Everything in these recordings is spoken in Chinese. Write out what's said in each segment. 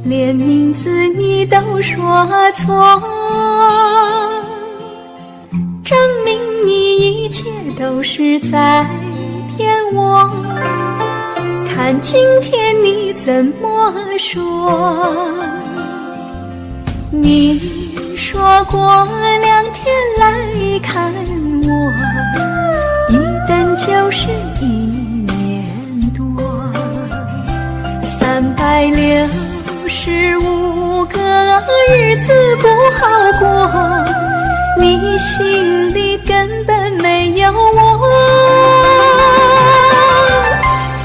连名字你都说错，证明你一切都是在骗我。看今天你怎么说？你说过2天来看我，一等就是1年多，365个日子不好过，你心里根本没有我，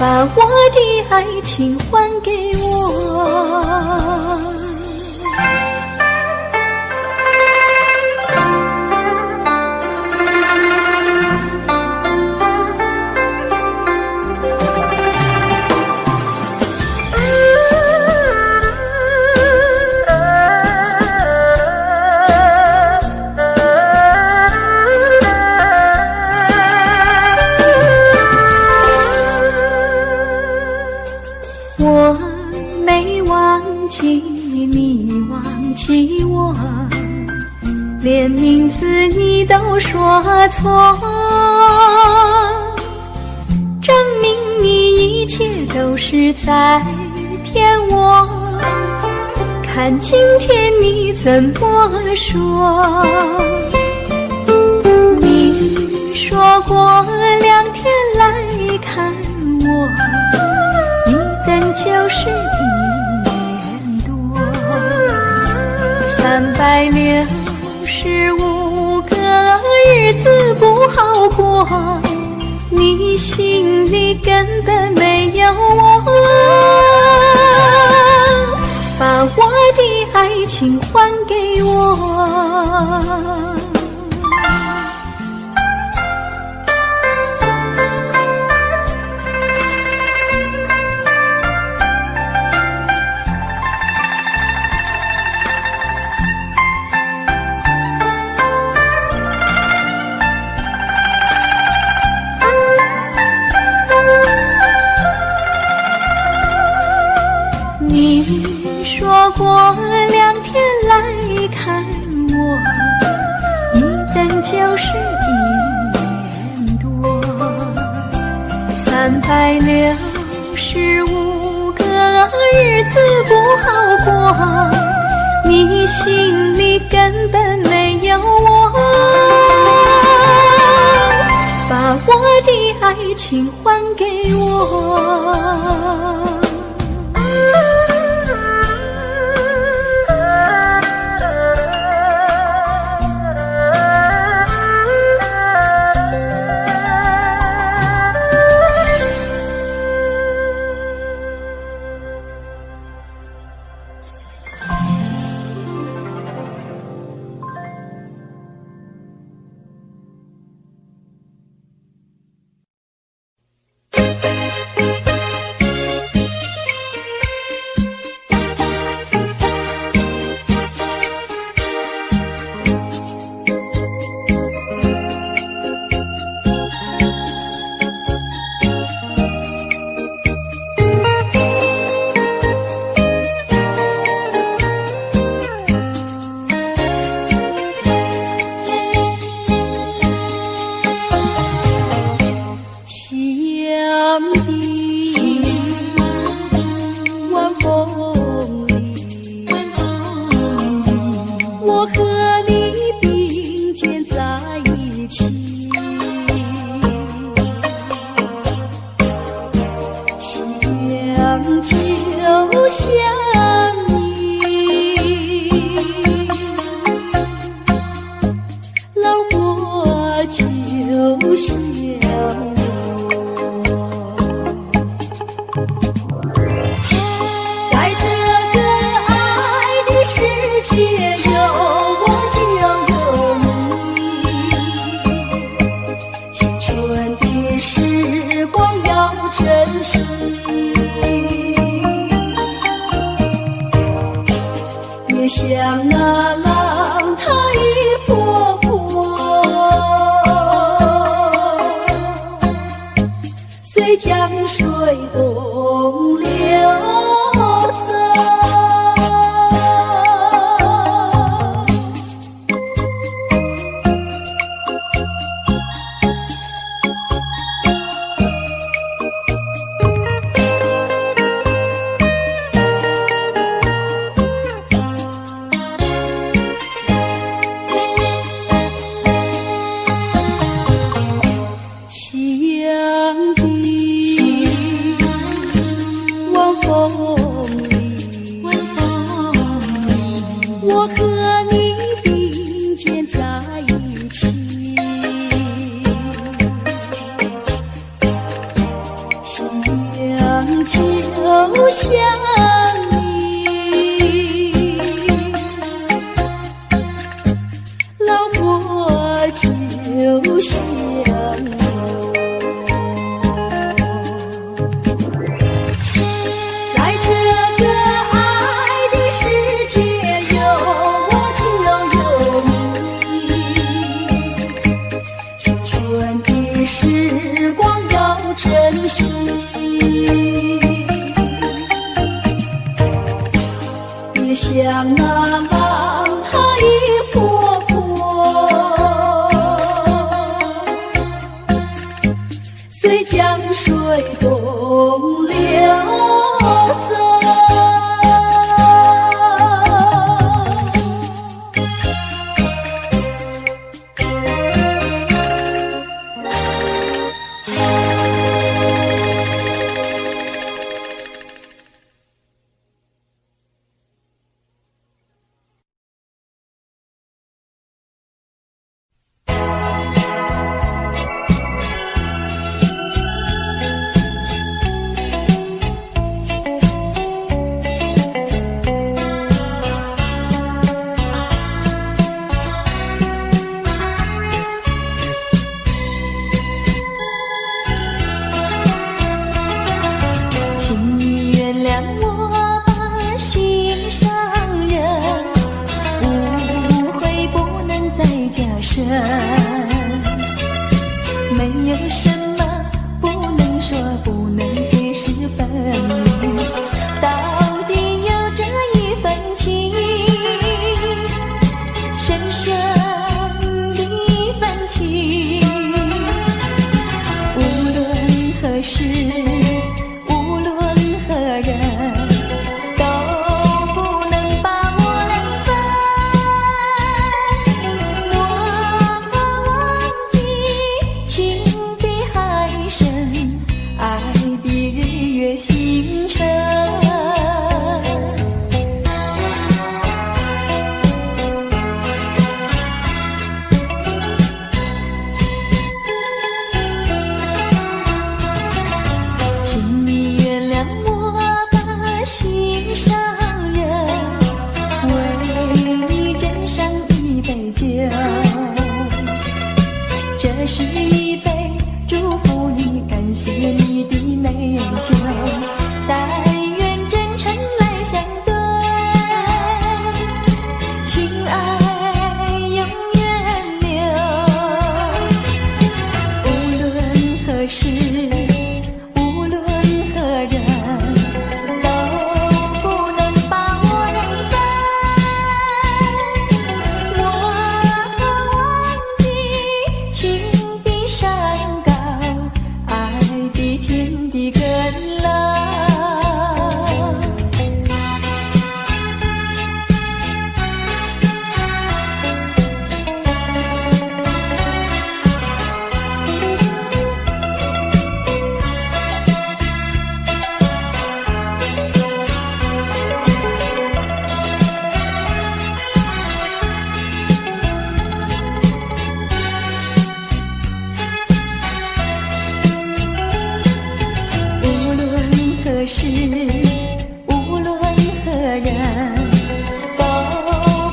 把我的爱情还给我。我没忘记你忘记我，连名字你都说错，证明你一切都是在骗我。看今天你怎么说？你说过2天来看我，等就是1年多，365个日子不好过，你心里根本没有我，把我的爱情还给我。你说过2天来看我，一等就是1年多，365个日子不好过，你心里根本没有我，把我的爱情还给我。像那浪它一波波，随江水东流走。也像那浪它一波波，随江水东流走。没有什么不能说，不能解释分明，到底有这一份情，深深的一份情。无论何时，无论何人，都不能把我冷分。我忘记情比海深，爱比日月星辰。请你原谅我把心上人，为你斟上一杯酒，这是一杯祝福你、感谢你的美酒，但愿真诚来相对，情爱永远留。无论何时，无论何人，都不能把我冷分。我忘记情比山高，爱比天地更冷。无论何时，无论何人，都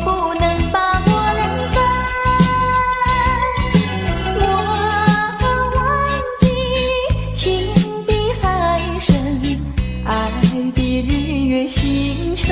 不能把我冷分。我忘记情比海深，爱比日月星辰。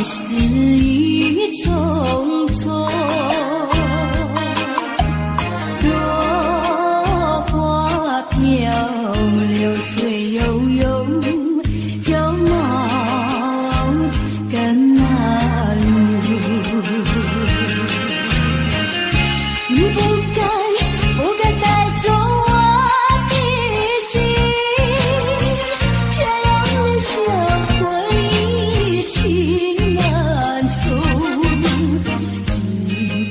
事已匆匆，落花飘流水悠悠，旧梦更难入。不该带走我的心，却让留下回忆情难收。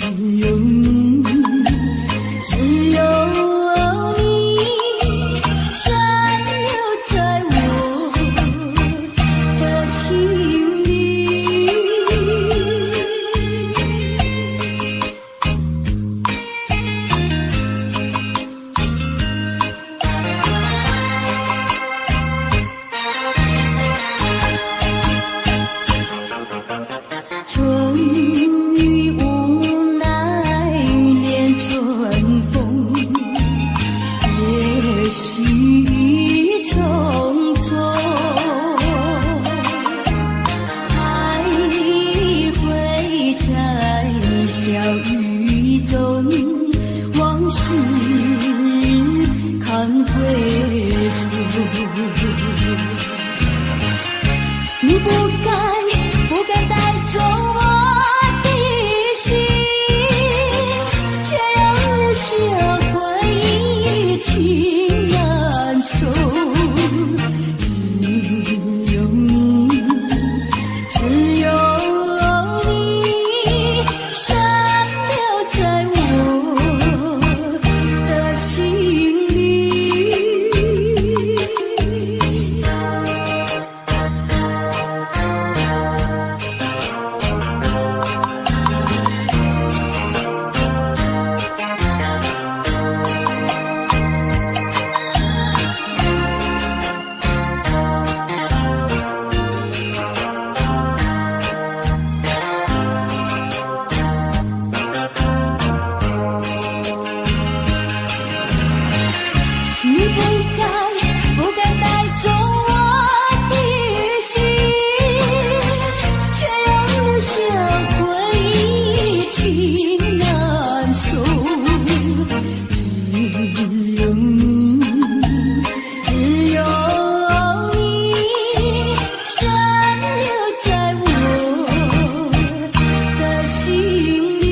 只有你，只有你，残留在我的心里。终于无奈恋春风，也许匆匆，还会在小雨中，往事看回首。不该带走我的心，却要留下回忆情难收。只有你，只有你，残留在我的心里。不该带走我的心，却要留下回忆情难收。只有你，只有你，残留在我的心里。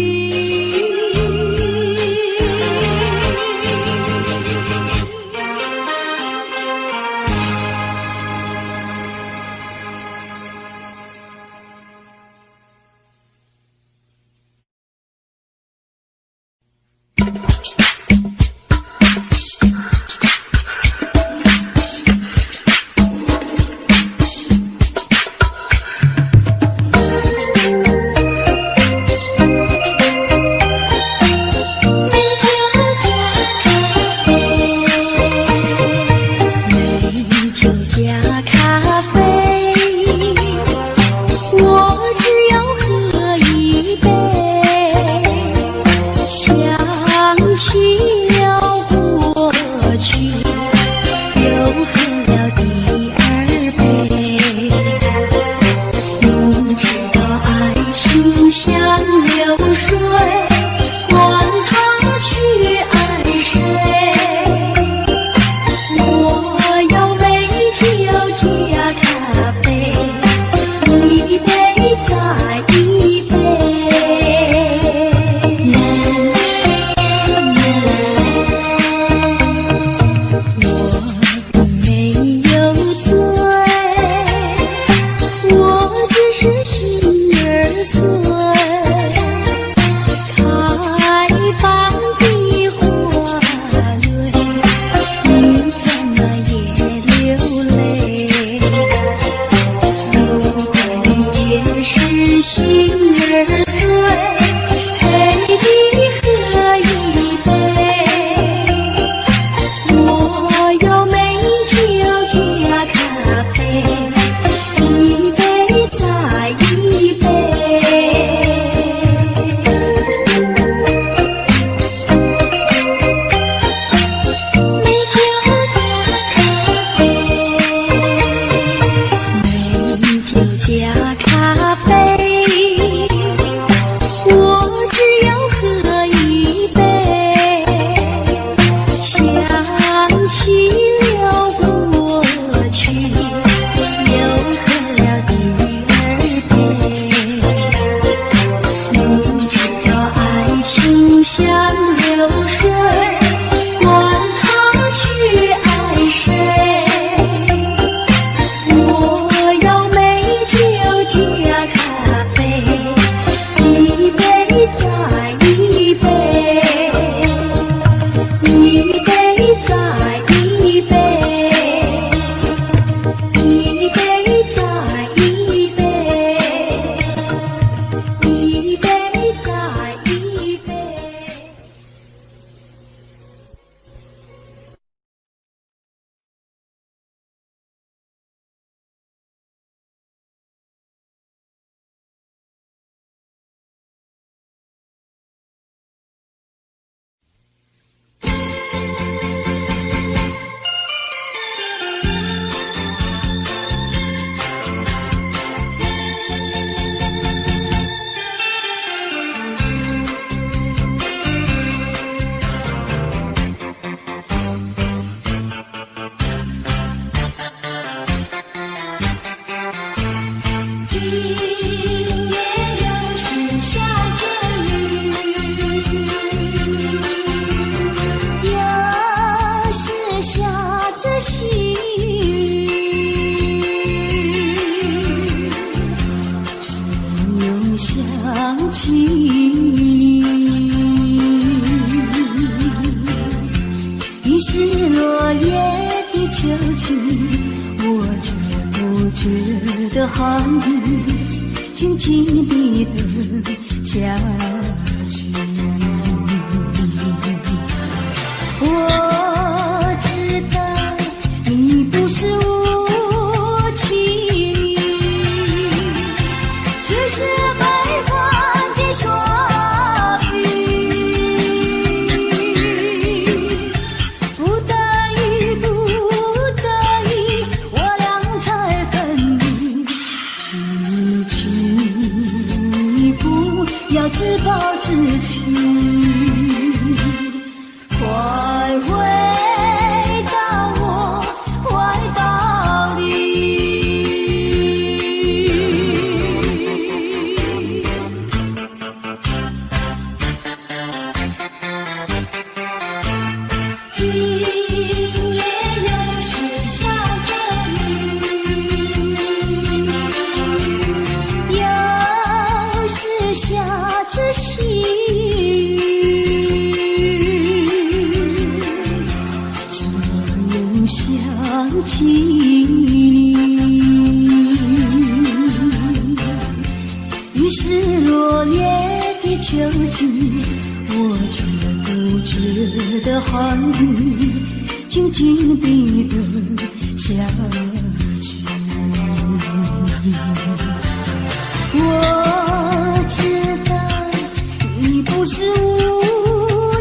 加咖啡。又想起你，于是落叶的秋去，我却不觉得寒意静静地等下去。我知道你不是无情，只是被环境所逼，不得已，不得已，我俩才分离。请你不要自暴自弃，快回到我怀抱里。今夜又是下着雨，又是下着细雨，又想起你，于是落叶的秋去，我却不觉得寒意静静地等下去。我知道你不是无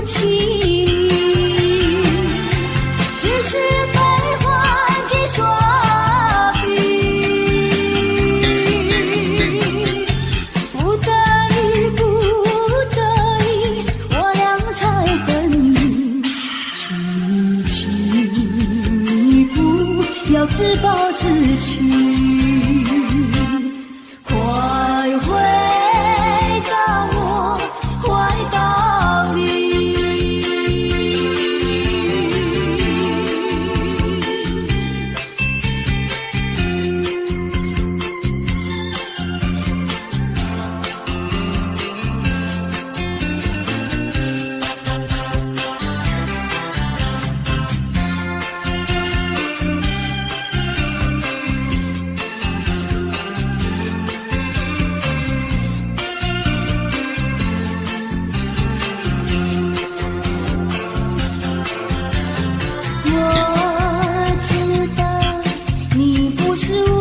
情，只是被环境所逼，不得已，不得已，我俩才分离。请你不要自暴自弃，快回到我怀抱里。我知道你不是无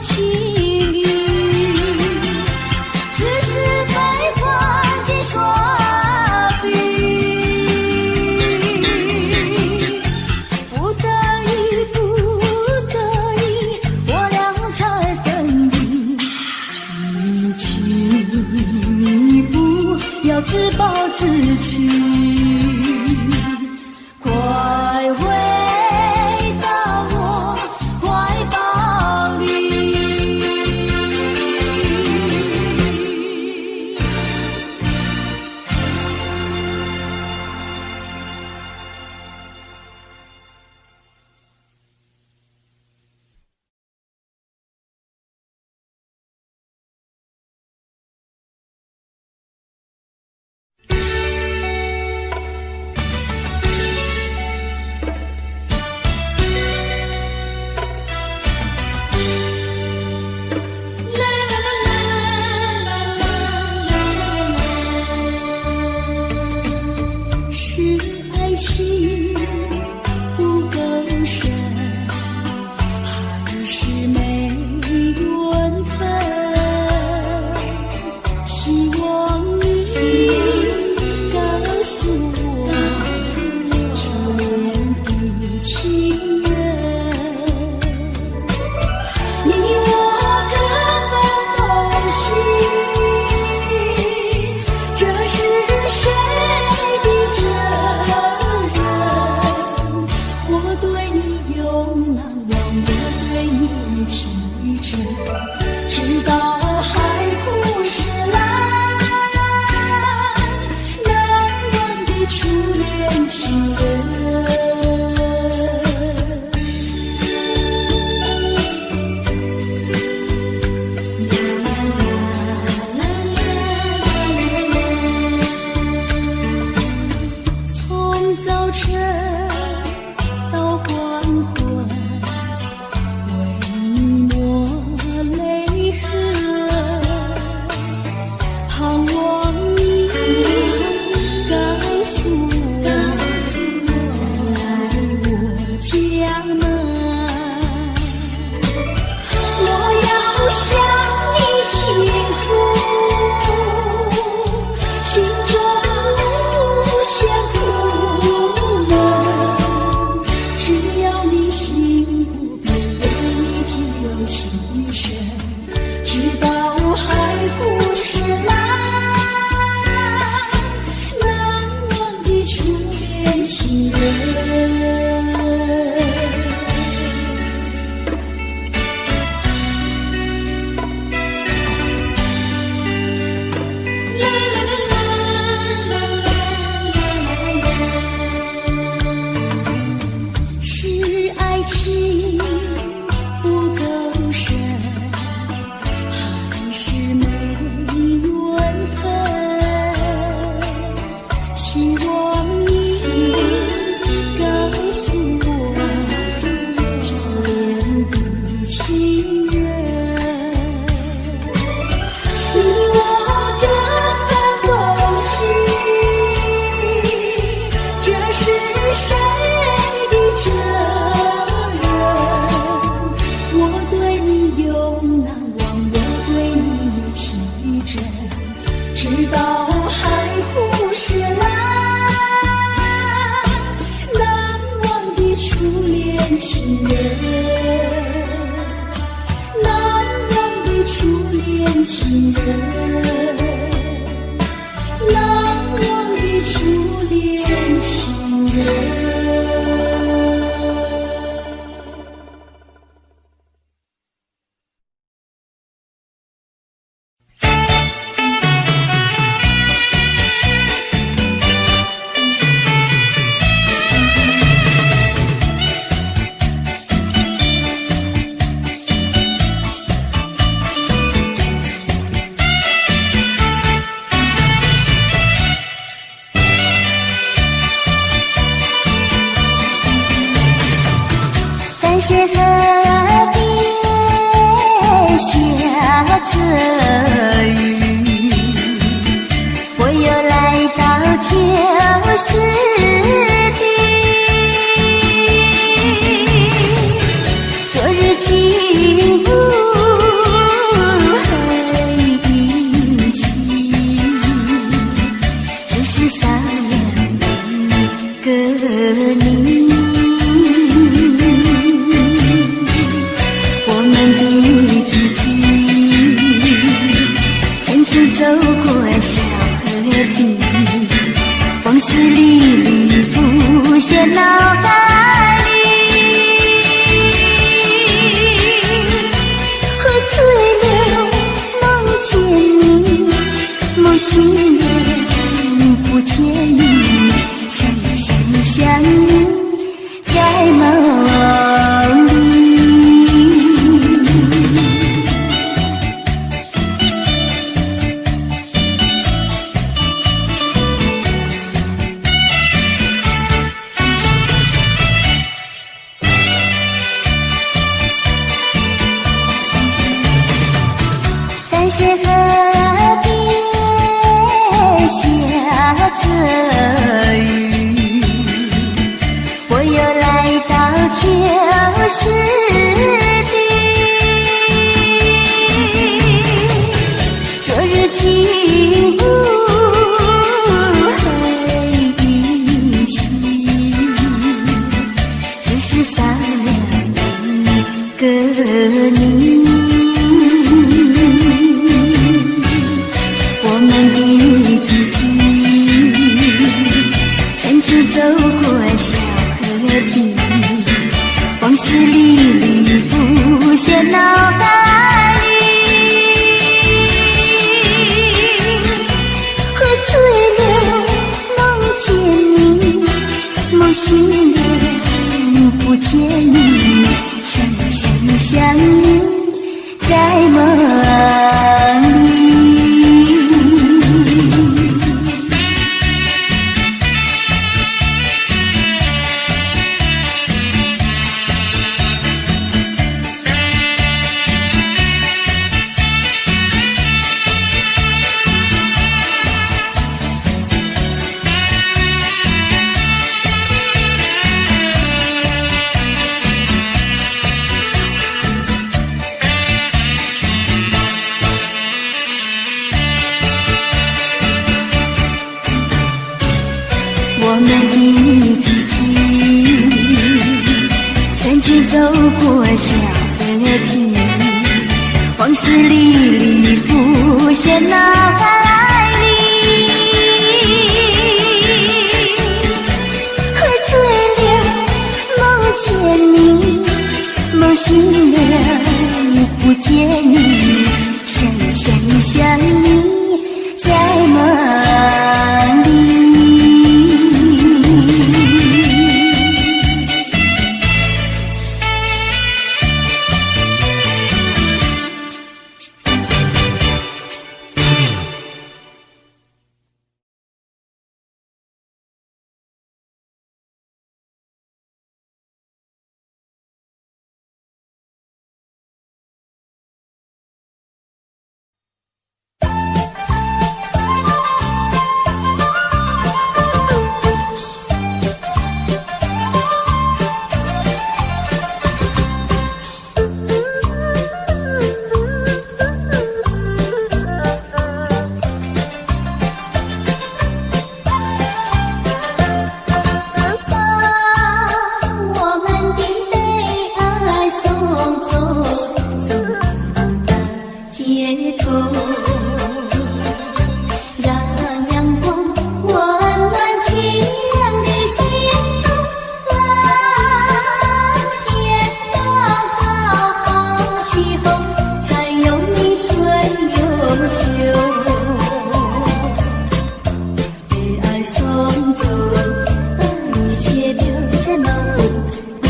情，只是被环境所逼，不得已，不得已，我俩才分离。请你不要自暴自弃，快回到我怀抱里。情人，难忘的初恋情人，难忘的初恋情人。在雪河边下着雨，我又来到旧时地。昨日情不还依稀，只是少了一个你。走过小河堤，往事历历浮现脑海里，喝醉了梦见你，梦醒了不见你，想你在梦里。在雪河边下着雨，我又来到旧时地。昨日情不还依稀，只是少了一个你。我们的知己，曾经走过小河堤，往事历历浮现脑海里。喝醉了梦见你，梦醒了不见你，想你在梦里。我们的知己，曾经走过小河堤，往事历历浮现脑海里。喝醉了梦见你，梦醒了不见你，想你在梦里。袖。被爱送走，一切留在脑后，不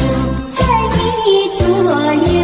在你左右。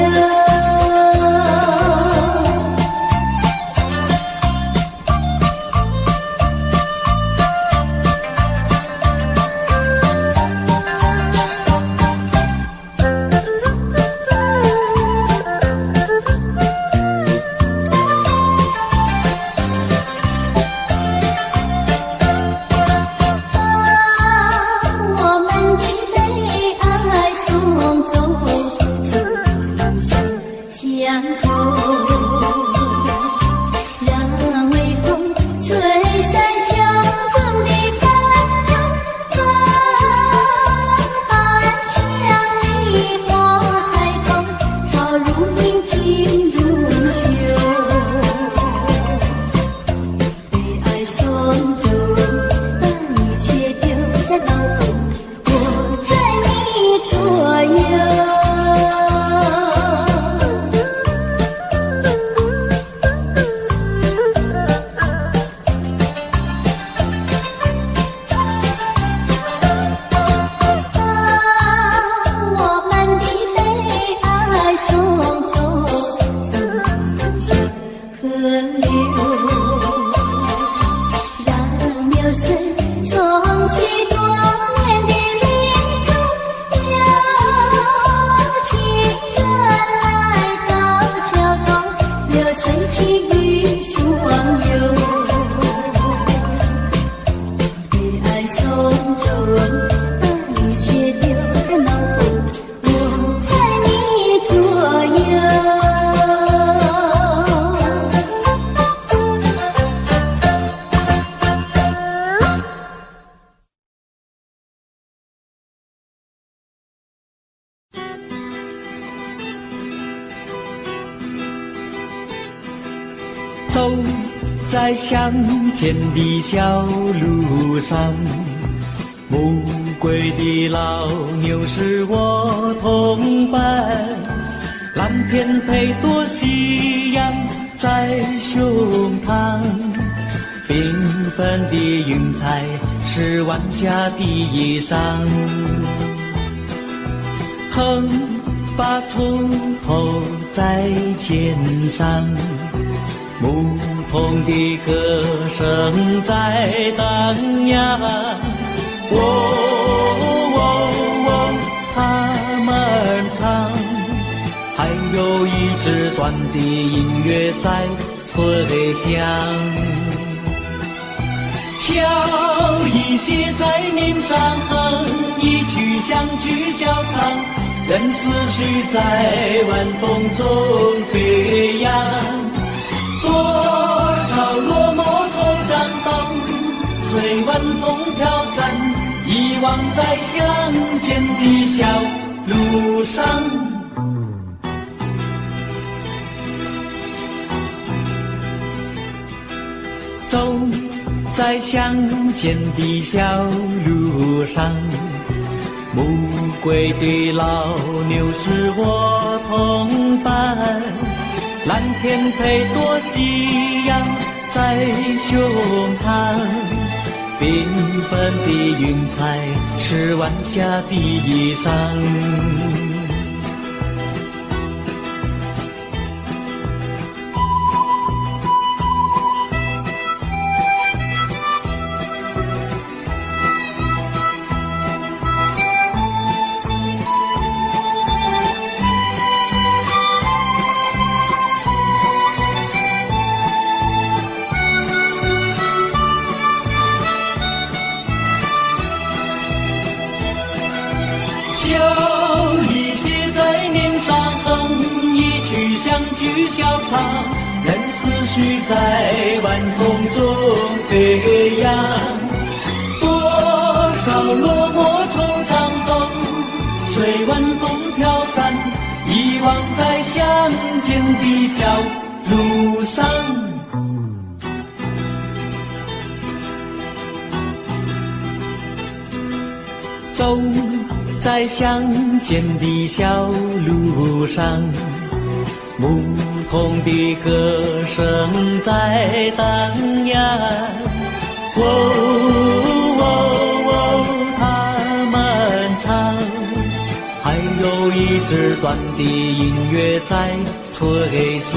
走在乡间的小路上，暮归的老牛是我同伴，蓝天配朵夕阳在胸膛，缤纷的云彩是晚霞的衣裳，横把锄头在肩上，牧童的歌声在荡漾，他们唱，还有一支短的音乐在吹响，笑意写在脸上，哼一曲乡居小唱，任思绪在晚风中飞扬。多少落寞惆怅都随晚风飘散，遗忘在乡间的小路上。走在乡间的小路上，暮归的老牛是我同伴，蓝天配朵夕阳在胸膛，缤纷的云彩是晚霞的衣裳。笑意写在脸上，哼一曲乡居小唱，任思绪在晚风中飞扬。多少落寞惆怅都随晚风飘散，遗忘在乡间的小路上。走在乡间的小路上，牧童的歌声在荡漾。哦哦哦，他们唱，还有一支短的音乐在吹响。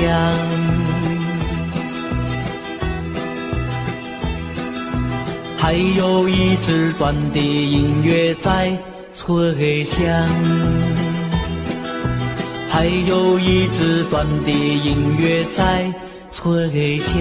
还有一支短的音乐在吹响，还有一支短的音乐在吹响。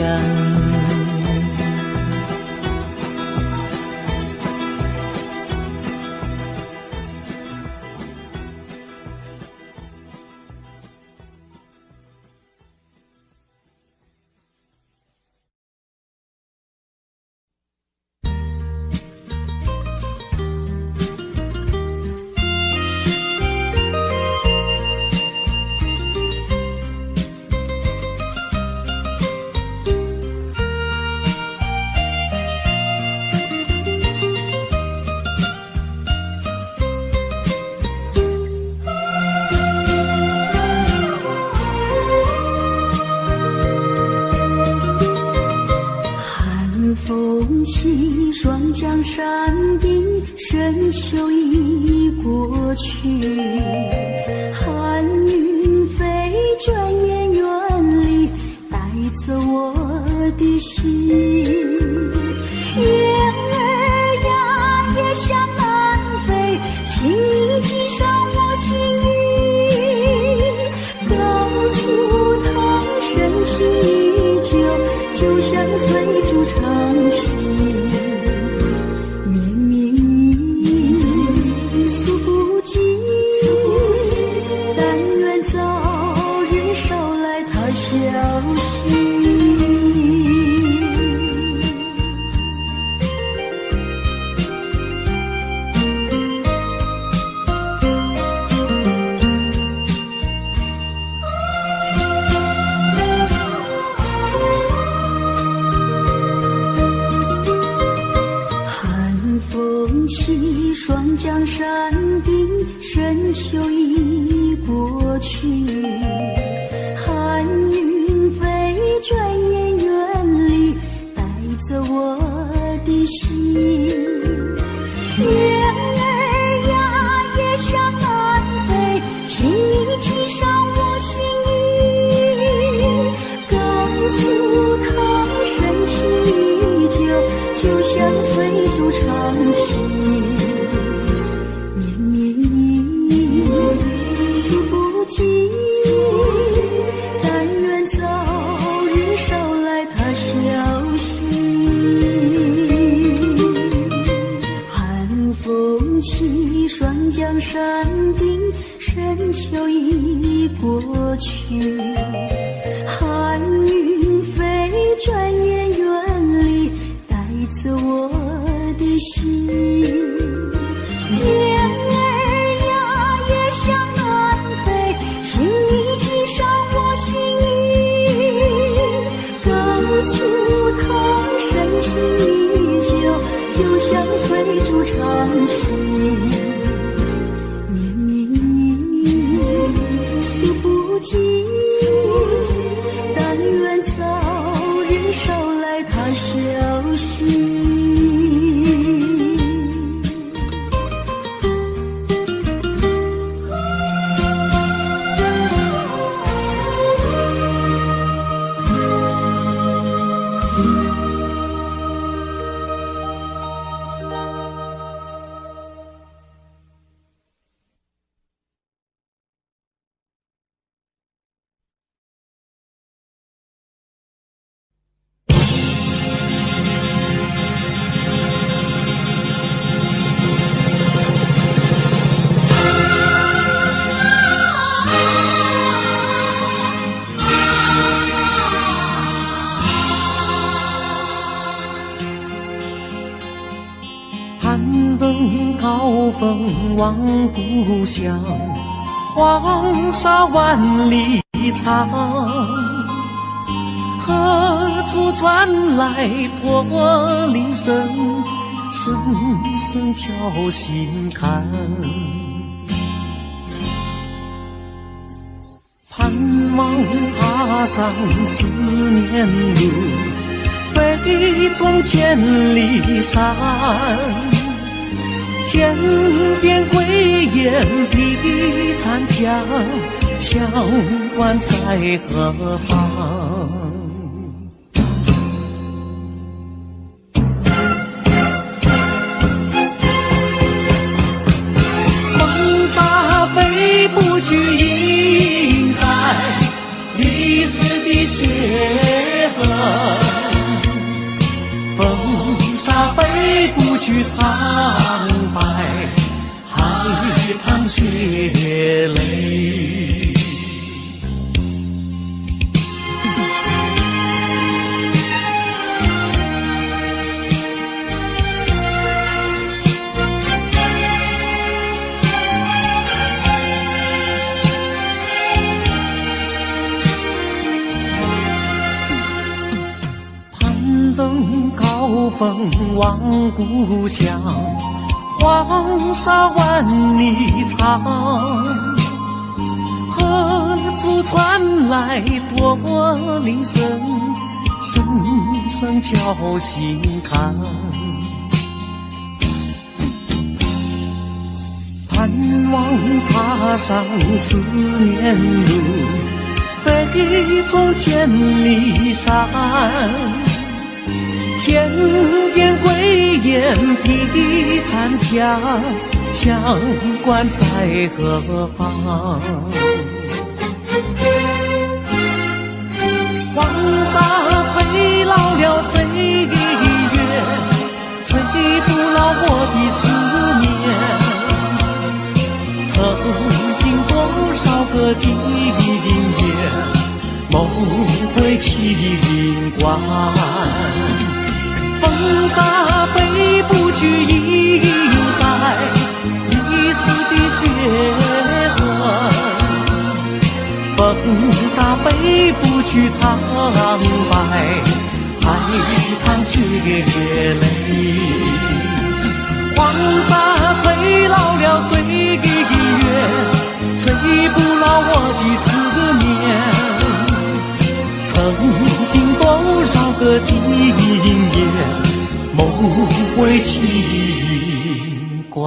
起，霜降山顶，深秋已过去。寒云飞，转眼远离，带走我的心。雁儿呀，也向南飞，请你寄上我心意，告诉他深情依旧，就像翠竹长青。霜降山顶，深秋已过去。寒云飞，转眼远离，带走我的心。雁儿呀，也向南飞，请你寄上我心意，告诉他深情依旧，就像翠竹长青。但愿早日捎来他消息。寒风起，霜降山顶，深秋已过去。寒云飞，转眼远离，带走我的心。雁儿呀，也向南飞，请你寄上我心意，告诉他深情依旧，就像翠竹长青。绵绵一诉不尽，但愿早日捎来他消息。高峰望故乡，黄沙万里长，何处传来驼铃声，声声敲心坎。盼望踏上思念路，飞纵千里山。天边归雁披残霞，相关在何方？风沙飞不去，印在历史的血痕。风沙飞不去，苍白海棠血泪。登高峰望故乡，黄沙万里长。何处传来多铃声，声声敲心坎。盼望踏上思念路，飞纵千里山。天边归雁披残霞，相关在何方？黄沙吹老了岁月，吹不老我的思念。曾经多少个今夜，梦回秦关。风沙飞不去，印在历史的血痕。风沙飞不去，苍白海棠血泪。黄沙吹老了岁月，吹不老我的思念。曾经多少个今夜，梦回秦关。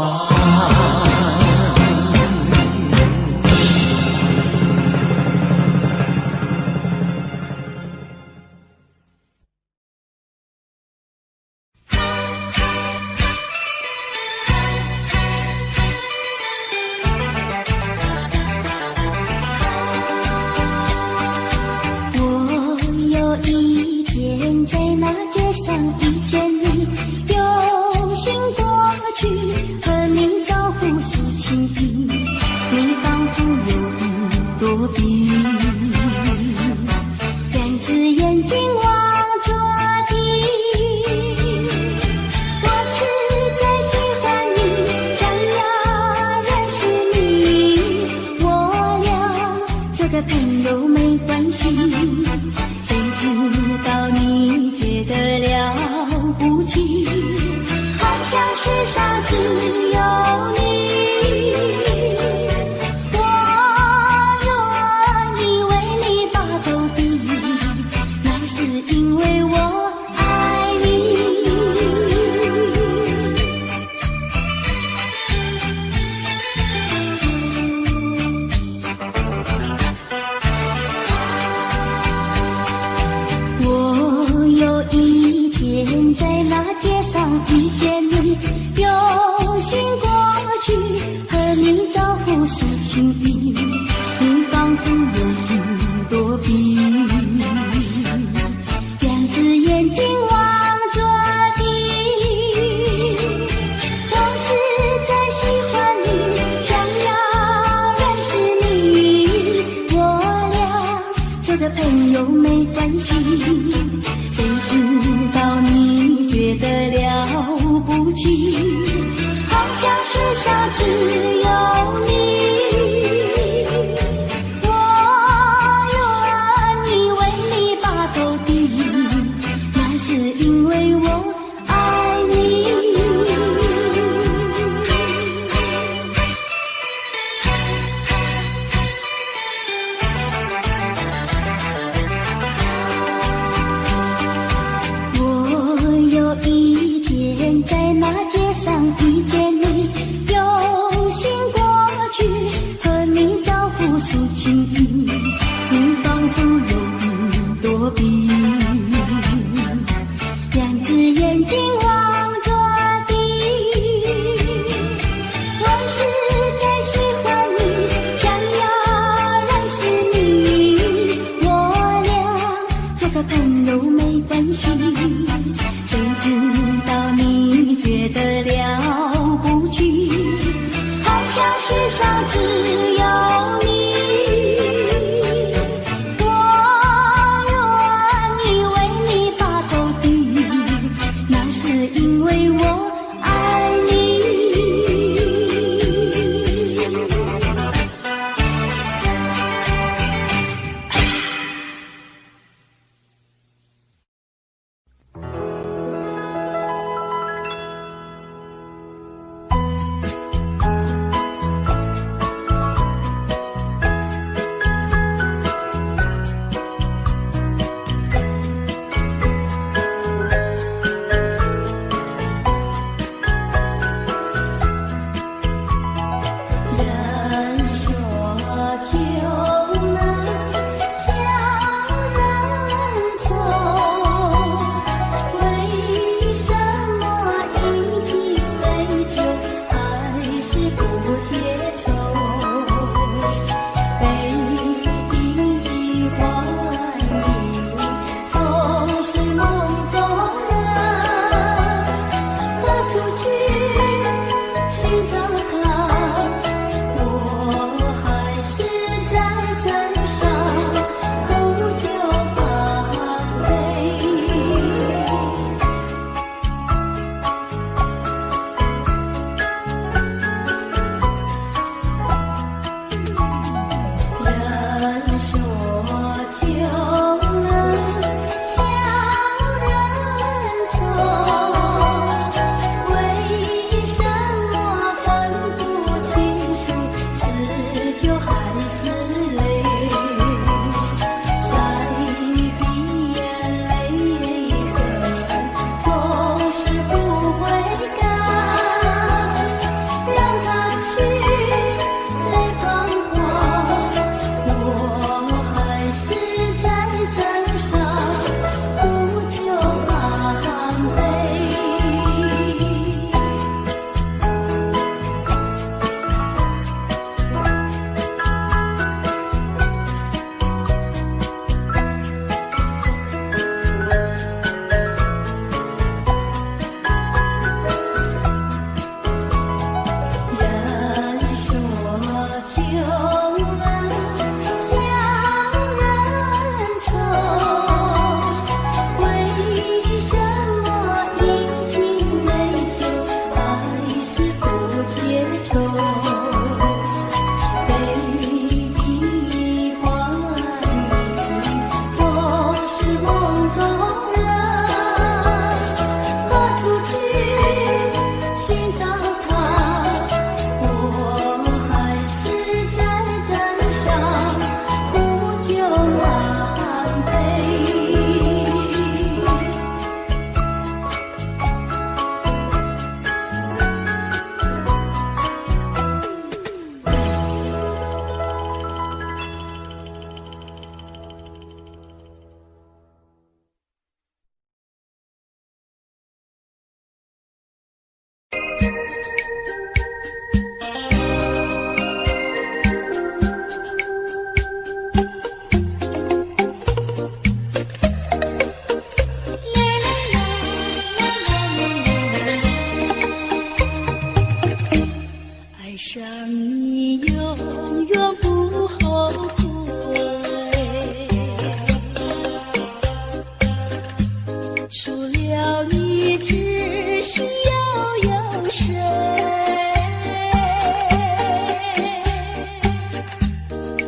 了你，知心又有谁？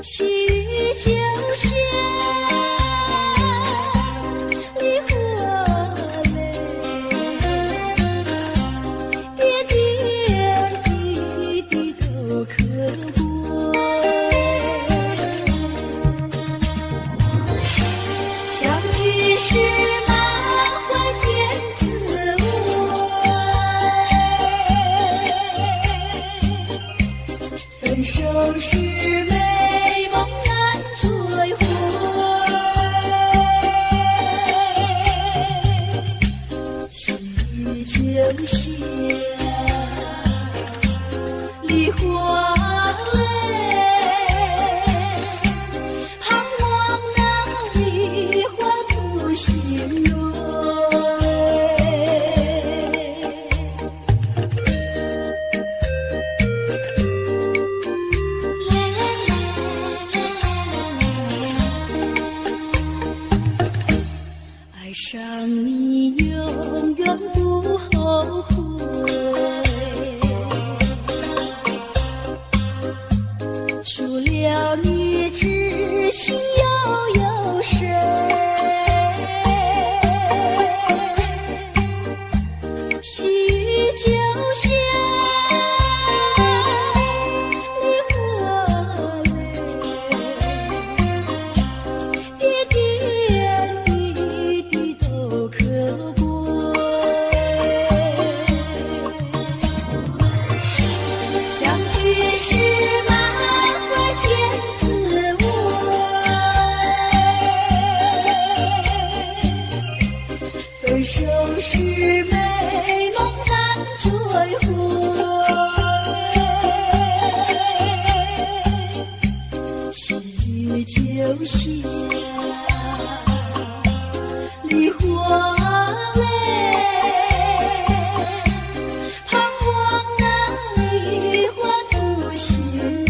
细雨就像梨花泪，点点滴滴都可贵。相聚时满怀甜滋味，分手时美梦难追回。细雨就像梨花泪，盼望那梨花不心蕊。爱上你永远不后悔，除了你，知心又有谁？细雨就像梨花泪，点点滴滴都可贵。相聚时满怀甜滋味，分手时美梦难追回。细雨就像梨花泪，盼望那梨花吐心蕊。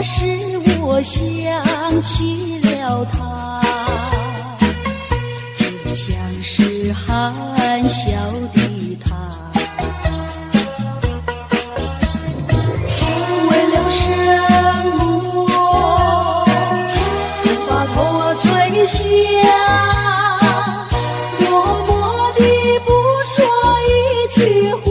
使我想起了他，就像是含笑的他，为了生活无法脱垂下，默默地不说一句话。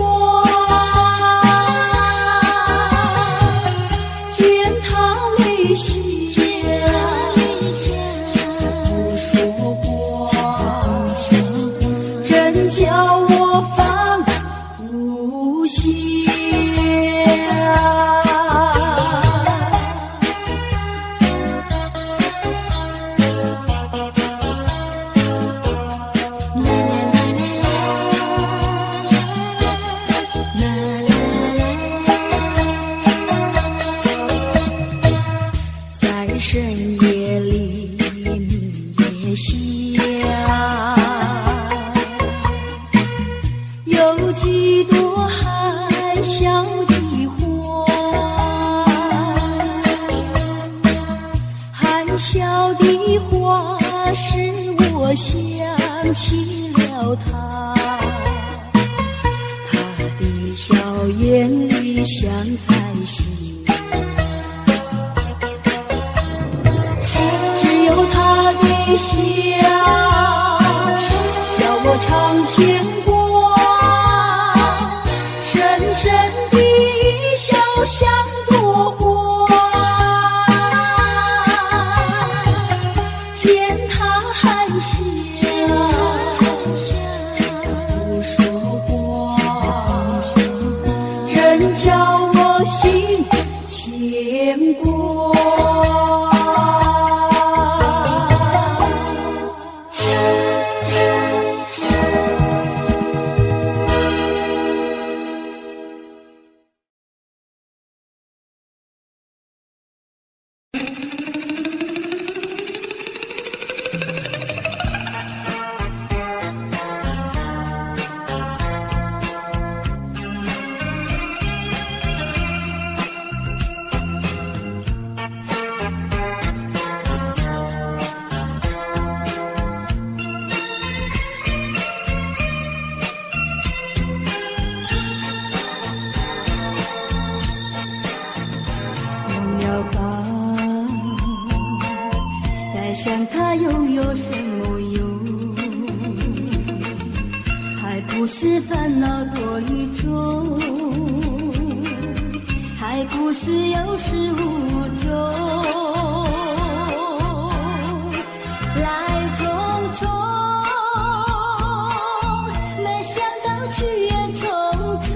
想起了他，他的笑眼里像彩星，只有他的笑叫我常牵挂，深深的笑像朵花，见他含笑叫我心牵挂。想他又有什么用？还不是烦恼多一种，还不是有始无终，来匆匆，没想到去也匆匆。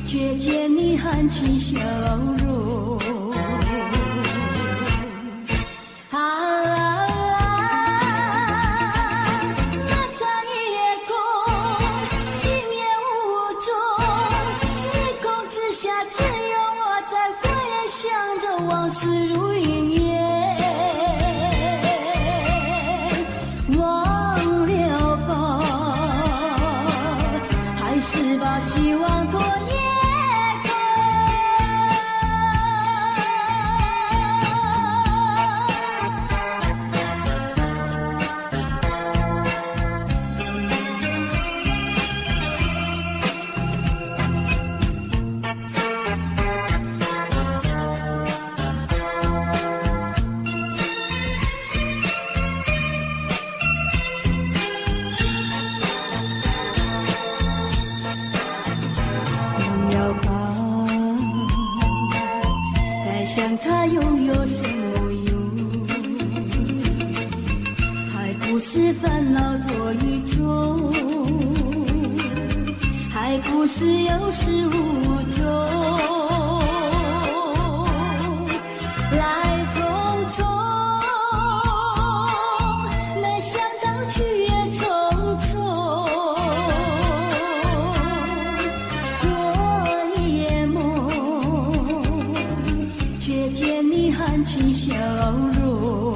却见你含情笑容，那场夜空，心也无踪，夜空之下只有我在花园想着往事如云烟，忘了吧，还是把希望拖延。想他又有什么用？还不是烦恼多一种，还不是有始无终，来匆匆，没想到去也匆匆。却见你含情笑容，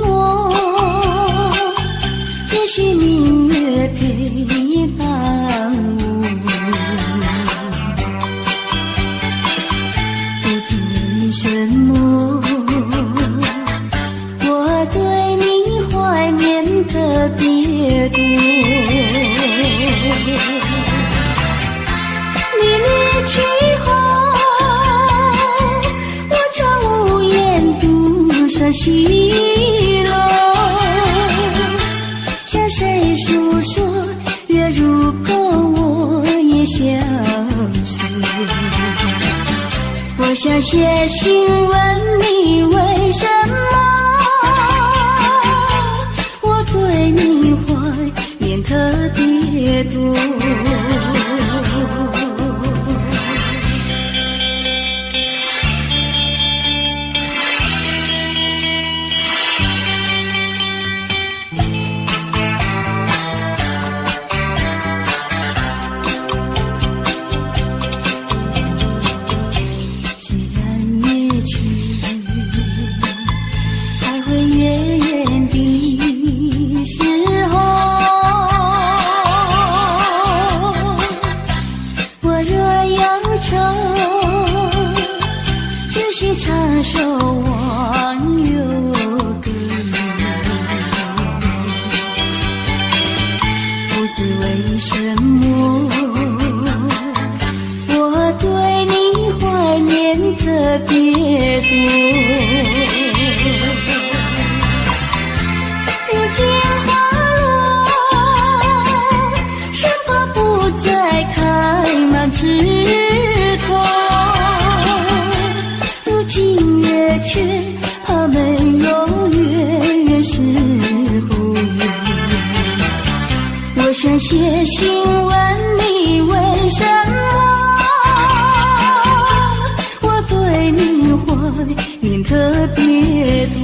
寞，只需明月陪伴我。不知为什么，我对你怀念特别多。你离去后，我常无言独上西楼，向谁诉说？月如钩，我也相思。我想写信问你为什么，我对你怀念特别多。唱首忘忧歌，不知为什么，我对你怀念特别多。如今花落，生怕不再开满枝头。却怕没有月圆时候，我想写信问你为什么，我对你怀念特别多。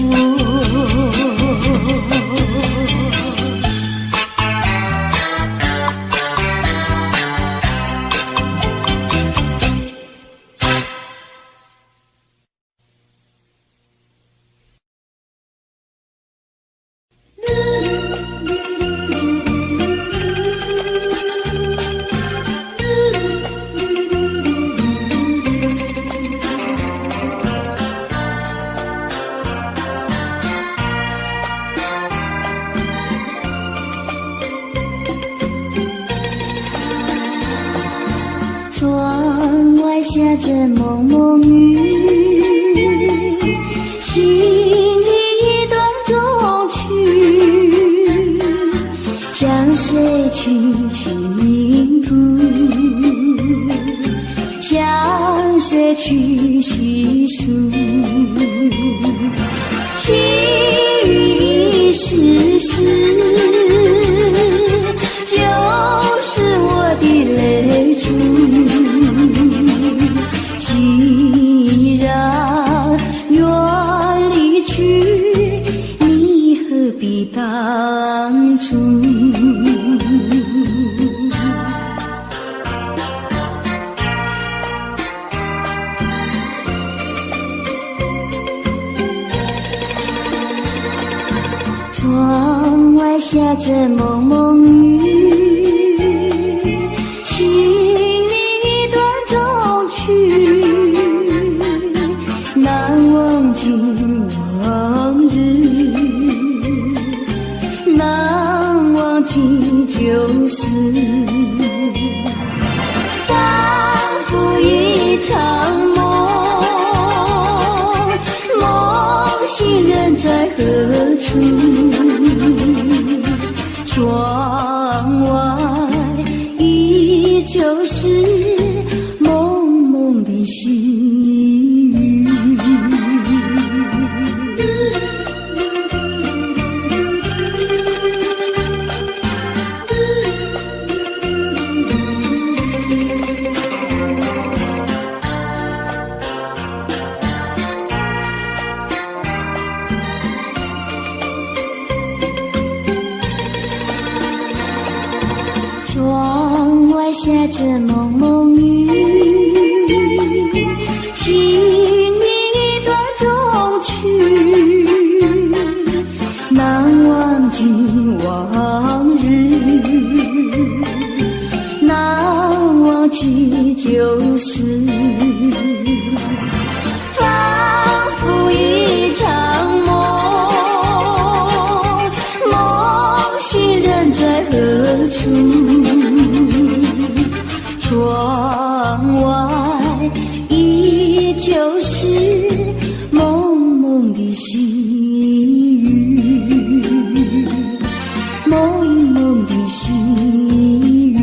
窗外下着蒙蒙雨，心里一段衷曲，向谁去倾吐，向谁去细数，情雨一时时，就是我的泪珠。既然愿离去，你何必当初？窗外下着蒙蒙雨，心里一段衷曲，难忘尽往日，难忘尽旧事，仿佛一场梦，梦醒人在何处？窗外依旧是蒙蒙的细雨。窗外下着蒙蒙雨，心里一段衷曲，窗外依旧是蒙蒙的细雨，蒙蒙的细雨，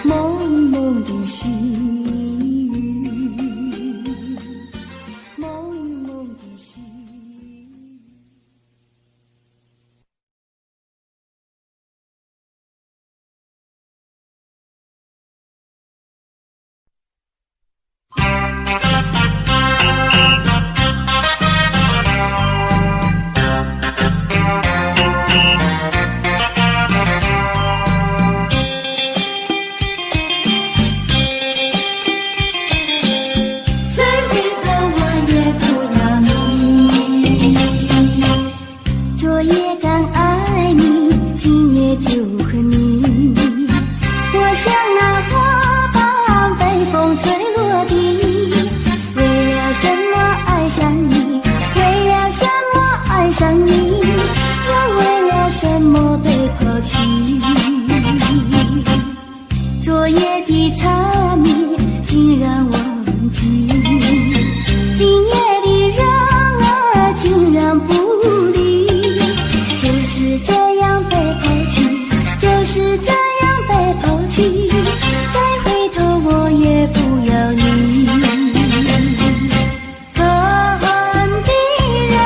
蒙蒙的细雨，蒙蒙的细雨。昨夜的缠绵竟然忘记，今夜的人儿竟然不理，就是这样被抛弃，就是这样被抛弃，再回头我也不要你。可恨的人，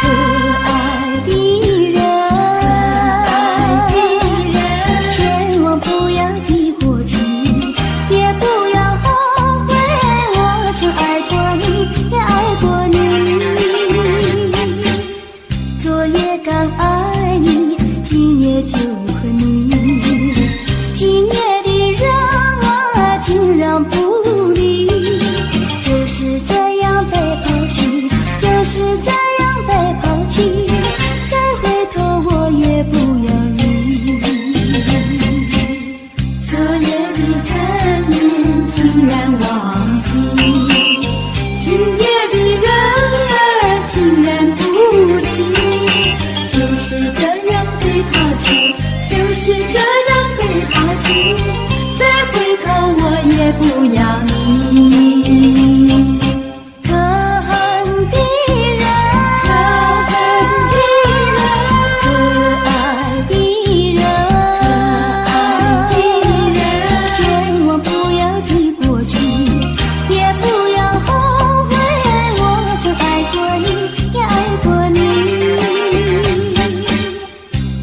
可爱的人，千万不要提过去，也不要后悔，我曾爱过你，也爱过你。昨夜刚爱你，今夜就恨你，今夜的人儿竟然不理，就是这样被抛弃，就是这样被抛弃，再回头我也不要你。昨夜的缠绵竟然忘记，今夜的人儿竟然不理，就是这样被抛弃，就是这样被抛弃，再回头我也不要你。可恨的人，可爱的人，千万不要提过去，也不要后悔，我曾爱过你，也爱过你。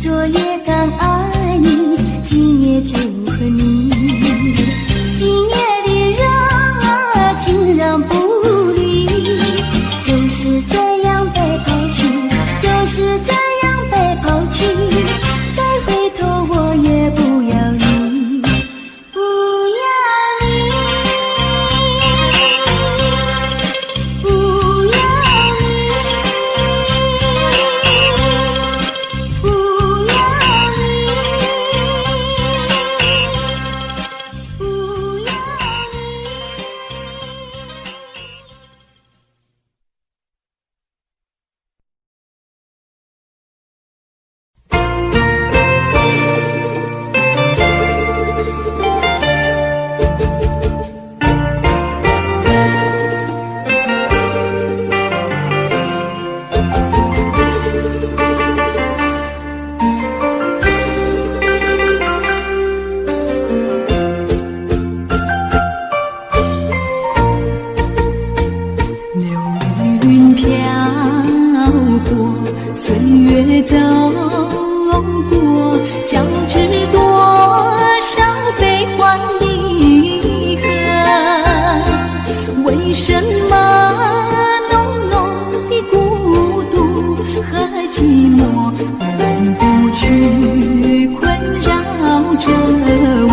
昨夜刚爱你，今夜就恨你，今夜的人儿竟然不理，就是这样被抛弃，就是这样被抛弃，再回头我也不要你，不要你，不要你，不要你，不要你。流云飘过，岁月走过，交织多少悲欢离合？为什么浓浓的孤独和寂寞永不去困扰着我？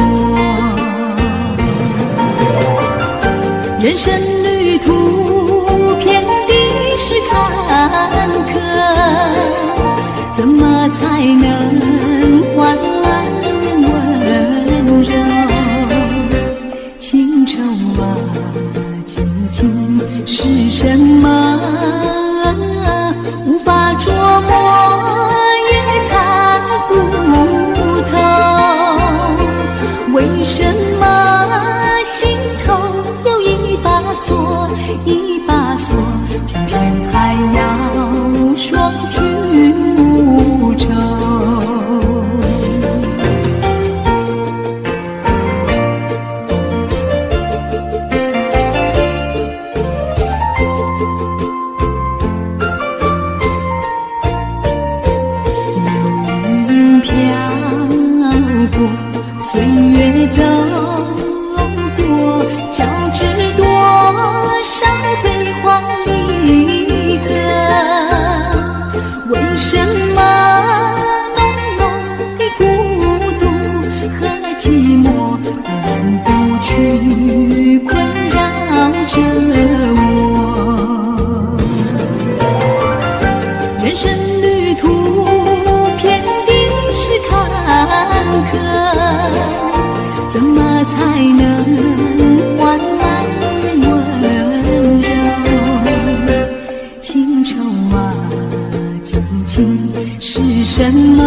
人生旅途遍地是坎坷，怎么才能换来温柔？情愁啊，究竟是什么？无法捉摸。什么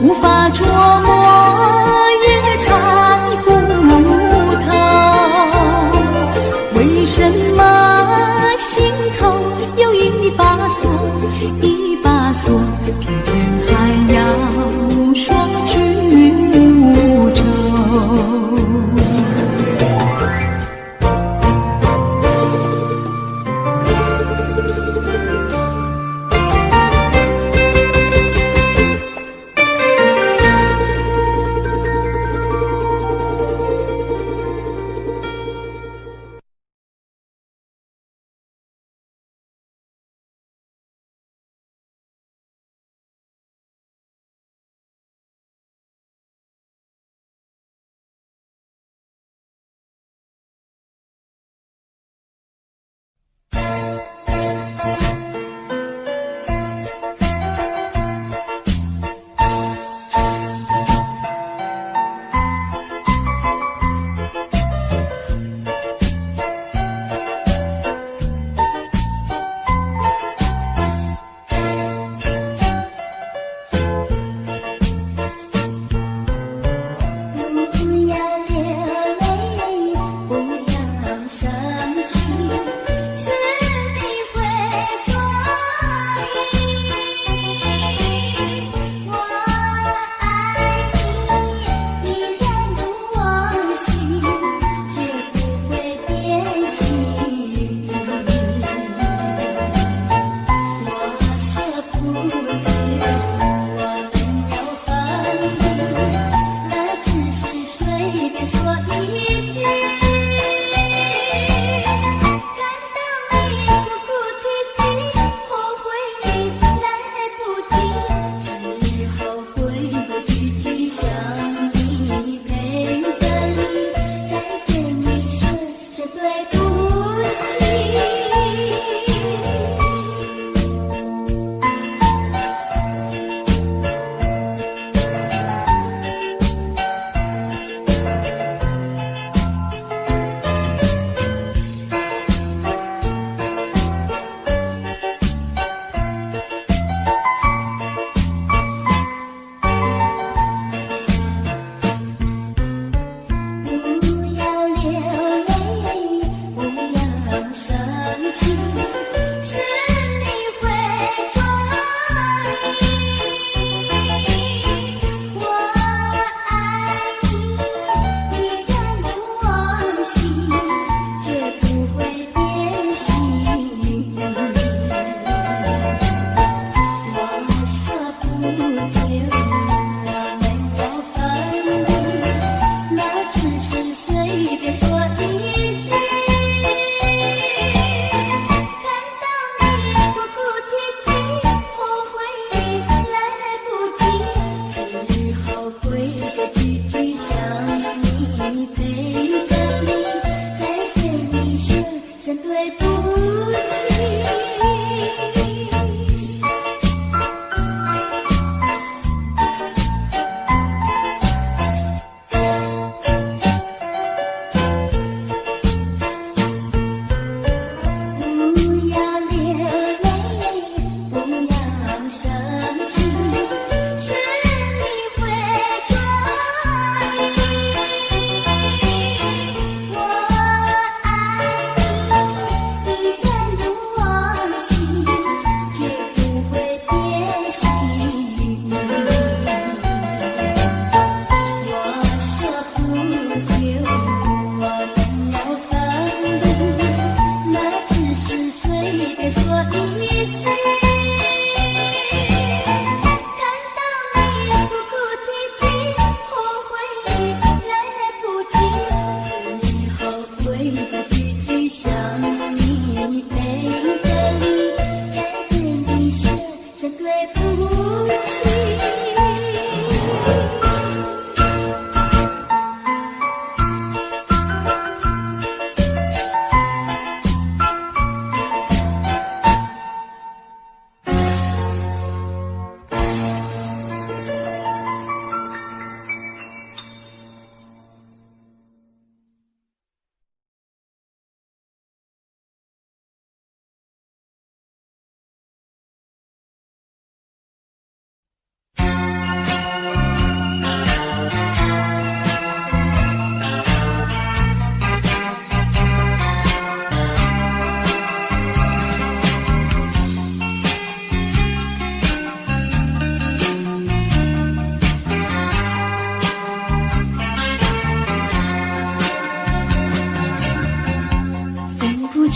无法捉摸也藏骨头？为什么心头有一把锁，一把锁，偏偏还要说句无愁？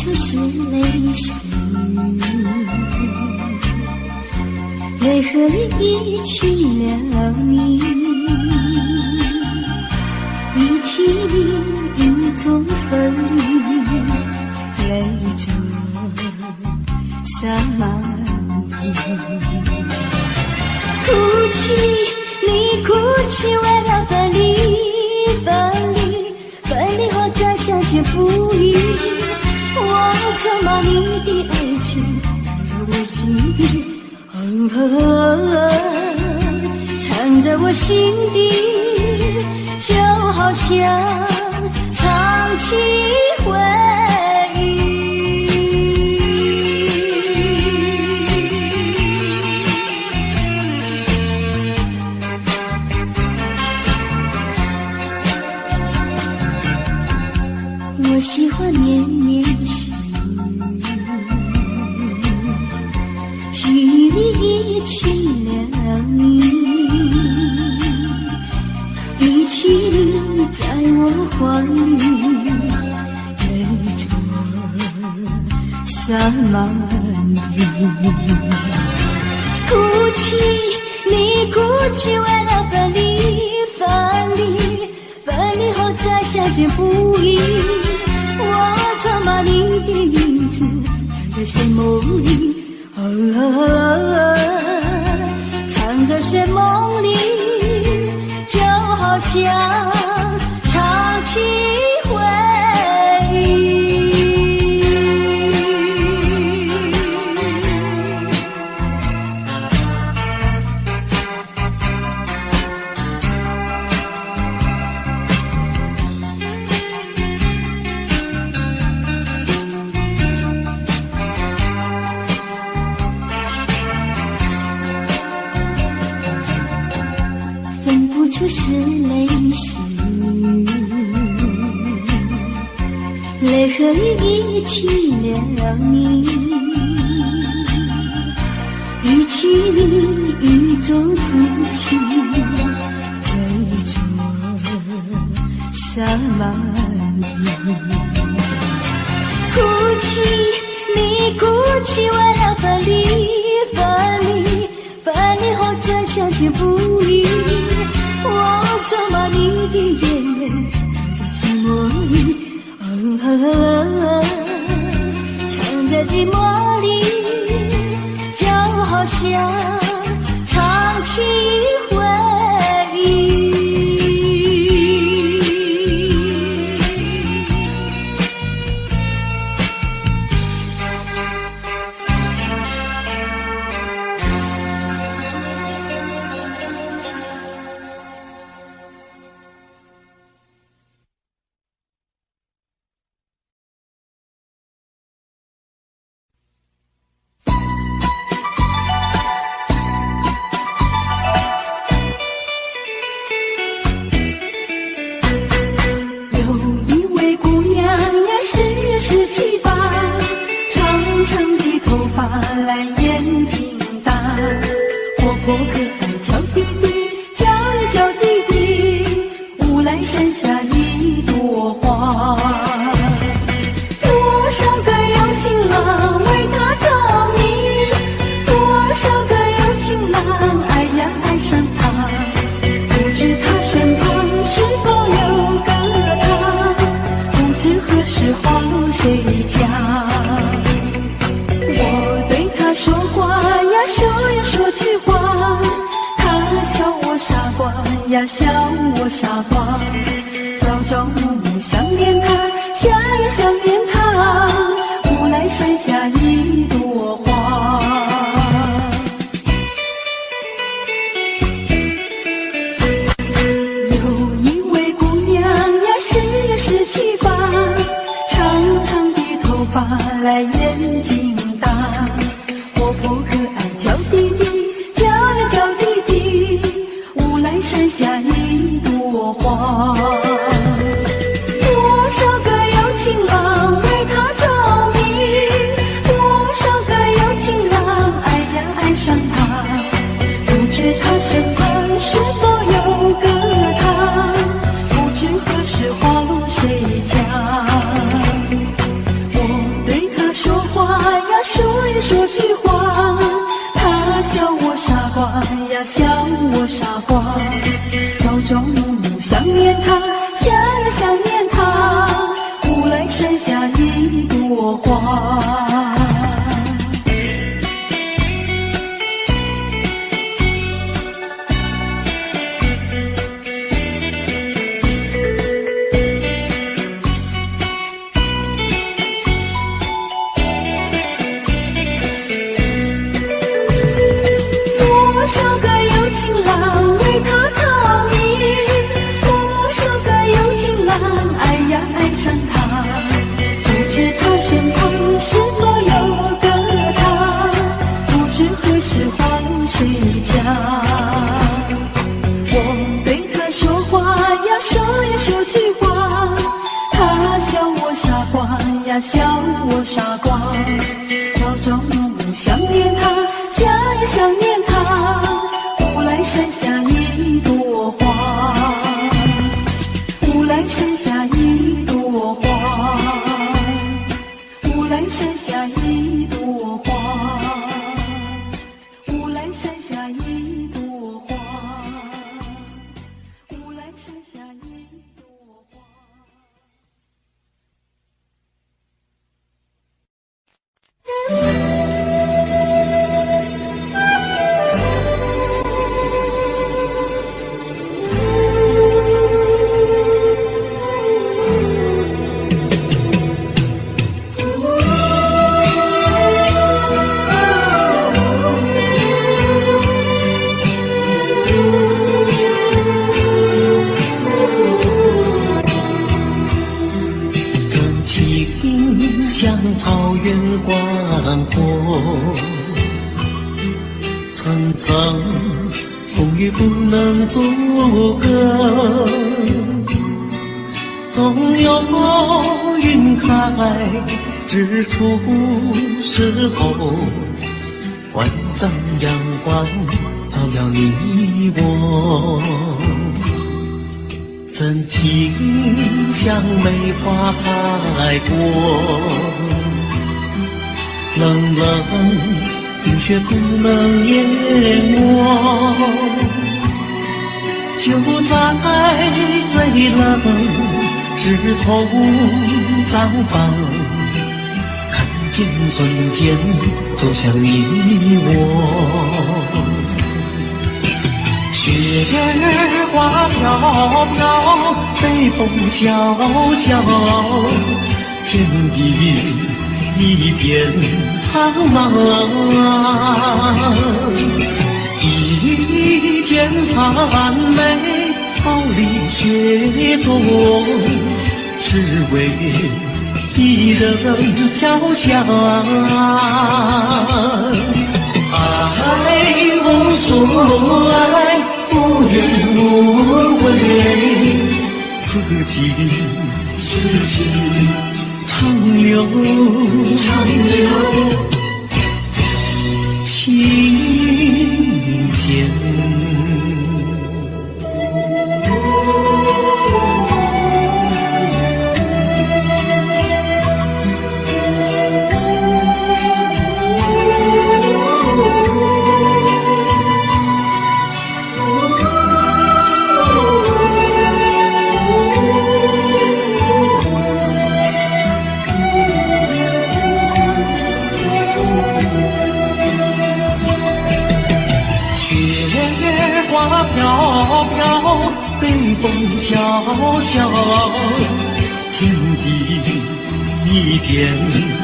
出是泪湿，泪河里遗弃了你，遗弃你雨中风雨，泪着洒满地。哭泣，你哭泣，为了分离，分离，分离后再相见不易。我承包你的爱情，藏在我心底，藏在我心底，就好像唱起回忆。我喜欢绵绵细雨，细雨里遗弃了你，遗弃你在我怀里，泪着洒满地。哭泣，你哭泣，为了分离，分离，分离后再相见不易。我常把你的影子藏在睡梦里，藏在睡梦里，就好像唱起回忆。就是泪湿，泪河里遗弃了你，遗弃你雨中哭泣，泪着洒满地。哭泣，你哭泣，为了分离，分离，分离后再相见不易。我常把你的眼泪藏在寂寞里，藏在寂寞里，就好像唱起回忆。笑我傻瓜，朝朝暮暮想念他，想呀想念他，无奈剩下一朵花。有一位姑娘呀，是17、8，长长的头发来眼睛大，活泼可爱叫弟弟，叫呀叫弟弟，无奈剩下一朵花。多少个有情郎为她着迷，多少个有情郎爱呀爱上她，不知他身旁是否有个他，不知何时还谁家。我对他说话呀，说呀说句话，他笑我傻瓜呀，笑我傻瓜。朝朝暮暮想念他，想呀想念他，乌来山下一朵花，乌来山下一朵花，乌来山下一朵花，乌来山下一朵花，乌来山下一朵花。真情像草原广阔，层层风雨不能阻隔，总有云开日出时候，万丈阳光照耀你我。真情像梅花开过，冷冷冰雪不能淹没，就在最冷枝头绽放，看见春天走向你我。雪儿花飘飘，北风萧萧，天地一片苍茫。一剑寒梅，傲立雪中，只为一人飘香。爱无所爱，无怨无悔，此情长留心间。花飘飘，北风萧萧，天地一片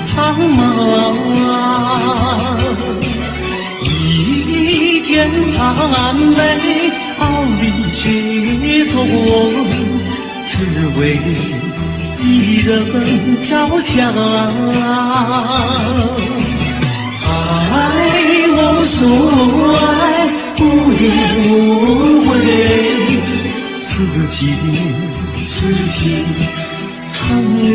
苍茫。一剑寒梅，傲立雪中，只为一人飘香。爱无所爱，无怨无悔，此情长留。